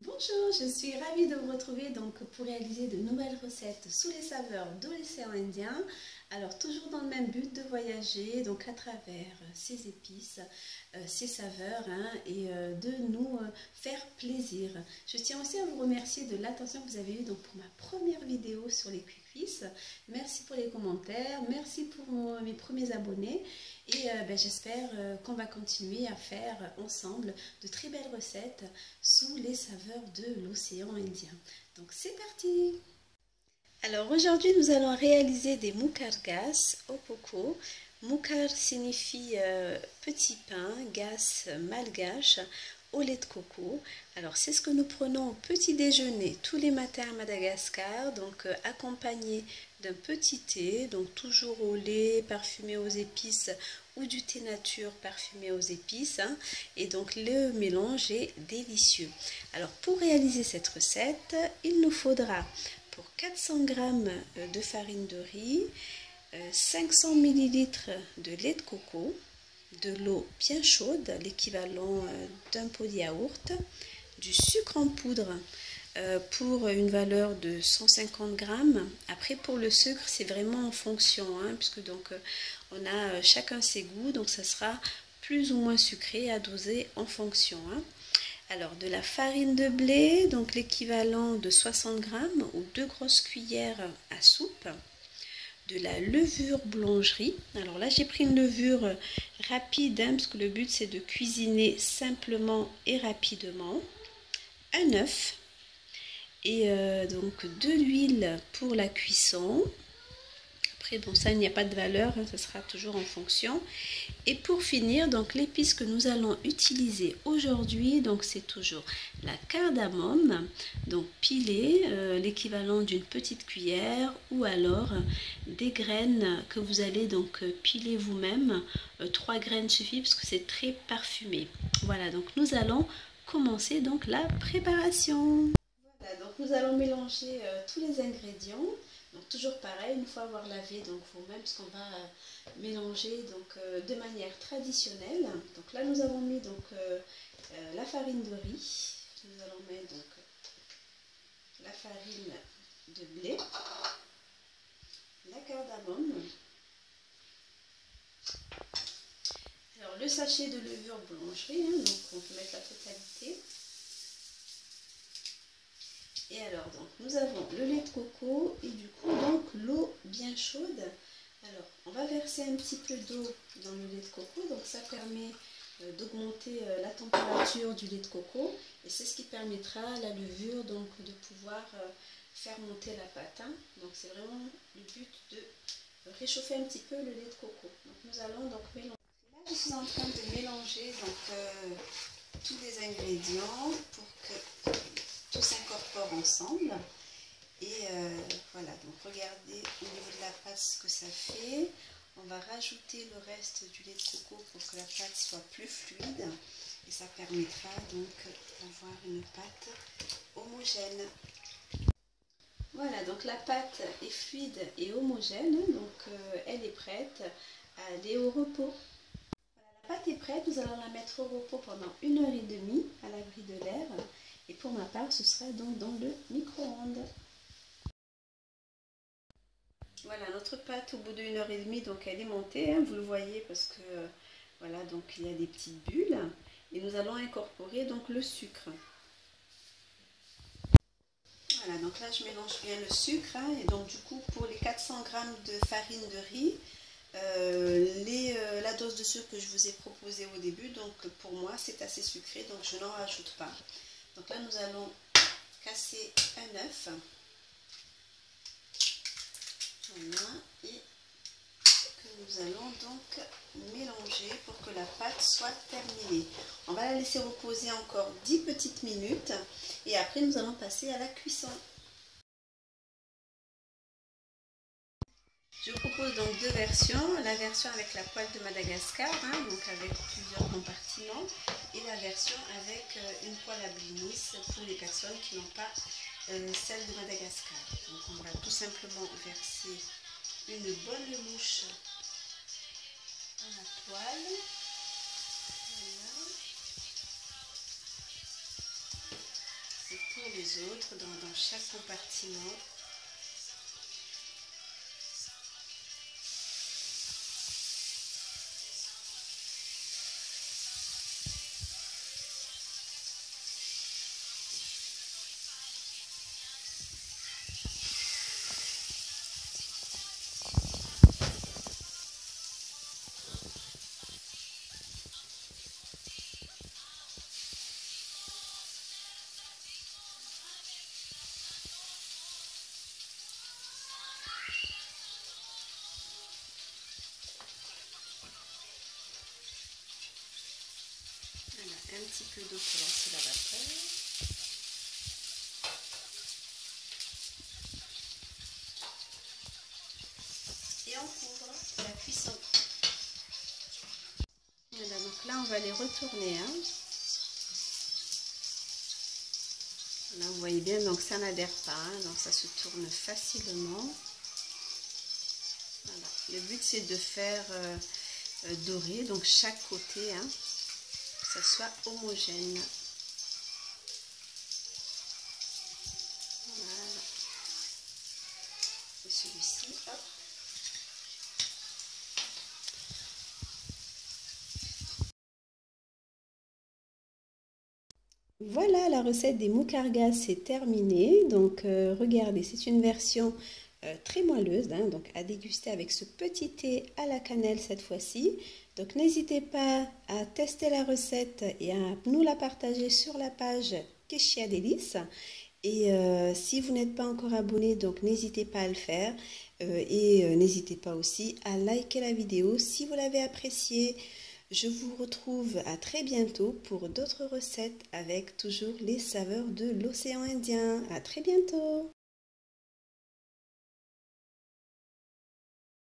Bonjour, je suis ravie de vous retrouver donc pour réaliser de nouvelles recettes sous les saveurs de l'océan Indien. Alors toujours dans le même but de voyager donc à travers ces épices, ces saveurs et de nous faire plaisir. Je tiens aussi à vous remercier de l'attention que vous avez eue donc pour ma première vidéo sur les cuisses. Merci pour les commentaires, merci pour mes premiers abonnés et j'espère qu'on va continuer à faire ensemble de très belles recettes sous les saveurs de l'océan Indien. Donc c'est parti! Alors aujourd'hui nous allons réaliser des mukargas au coco. Mukar signifie petit pain, gas malgache au lait de coco. Alors c'est ce que nous prenons au petit déjeuner tous les matins à Madagascar, donc accompagné d'un petit thé, donc toujours au lait parfumé aux épices ou du thé nature parfumé aux épices, et donc le mélange est délicieux. Alors pour réaliser cette recette, il nous faudra pour 400 g de farine de riz, 500 ml de lait de coco, de l'eau bien chaude, l'équivalent d'un pot de yaourt, du sucre en poudre pour une valeur de 150 g. Après pour le sucre c'est vraiment en fonction, puisque donc on a chacun ses goûts, donc ça sera plus ou moins sucré à doser en fonction. Alors de la farine de blé, donc l'équivalent de 60 g ou 2 grosses cuillères à soupe. De la levure boulangerie. Alors là j'ai pris une levure rapide, parce que le but c'est de cuisiner simplement et rapidement. Un œuf et donc de l'huile pour la cuisson. Après bon ça il n'y a pas de valeur, ça sera toujours en fonction. Et pour finir, donc l'épice que nous allons utiliser aujourd'hui, donc c'est toujours la cardamome, donc pilée, l'équivalent d'une petite cuillère, ou alors des graines que vous allez donc piler vous-même. 3 graines suffit parce que c'est très parfumé. Voilà, donc nous allons commencer donc la préparation. Voilà, donc nous allons mélanger tous les ingrédients. Donc toujours pareil, une fois avoir lavé donc vous-même, parce qu'on va mélanger donc de manière traditionnelle. Donc là nous avons mis donc la farine de riz. Nous allons mettre donc la farine de blé, la cardamome. Alors le sachet de levure boulangerie, donc on peut mettre la totalité. Et alors donc nous avons le lait de coco et du coup donc l'eau bien chaude. Alors on va verser un petit peu d'eau dans le lait de coco, donc ça permet d'augmenter la température du lait de coco et c'est ce qui permettra à la levure donc de pouvoir faire monter la pâte. Donc c'est vraiment le but de réchauffer un petit peu le lait de coco. Donc nous allons donc mélanger. Là je suis en train de mélanger donc tous les ingrédients pour que tout s'incorpore ensemble. Et voilà, donc regardez au niveau de la pâte ce que ça fait. On va rajouter le reste du lait de coco pour que la pâte soit plus fluide et ça permettra donc d'avoir une pâte homogène. Voilà, donc la pâte est fluide et homogène, donc elle est prête à aller au repos. Voilà, la pâte est prête, nous allons la mettre au repos pendant 1h30 à l'abri de l'air. Et pour ma part, ce sera donc dans le micro-ondes. Voilà, notre pâte au bout d'1h30, donc elle est montée, vous le voyez parce que voilà, donc il y a des petites bulles. Et nous allons incorporer donc le sucre. Voilà, donc là je mélange bien le sucre, et donc du coup pour les 400 g de farine de riz, la dose de sucre que je vous ai proposée au début, donc pour moi c'est assez sucré, donc je n'en rajoute pas. Donc là nous allons casser un œuf. Voilà, et que nous allons donc mélanger pour que la pâte soit terminée. On va la laisser reposer encore 10 petites minutes et après nous allons passer à la cuisson. Je vous propose donc deux versions, la version avec la poêle de Madagascar, donc avec plusieurs compartiments, et la version avec une poêle à blinis pour les personnes qui n'ont pas celle de Madagascar. Donc on va tout simplement verser une bonne mouche à la poêle. Voilà. les autres dans chaque compartiment. Voilà, un petit peu d'eau pour lancer la vapeur. Et on couvre la cuisson. Voilà, donc là on va les retourner. Hein. Là vous voyez bien, donc ça n'adhère pas, hein, donc ça se tourne facilement. Voilà. Le but c'est de faire dorer, donc chaque côté, hein, que ça soit homogène. Voilà. Et celui-ci, hop. Voilà, la recette des moukargas c'est terminée. Donc regardez, c'est une version très moelleuse, hein, donc à déguster avec ce petit thé à la cannelle cette fois-ci. Donc n'hésitez pas à tester la recette et à nous la partager sur la page Keshia Délices. Et si vous n'êtes pas encore abonné, donc n'hésitez pas à le faire. N'hésitez pas aussi à liker la vidéo si vous l'avez appréciée. Je vous retrouve à très bientôt pour d'autres recettes avec toujours les saveurs de l'océan Indien. À très bientôt!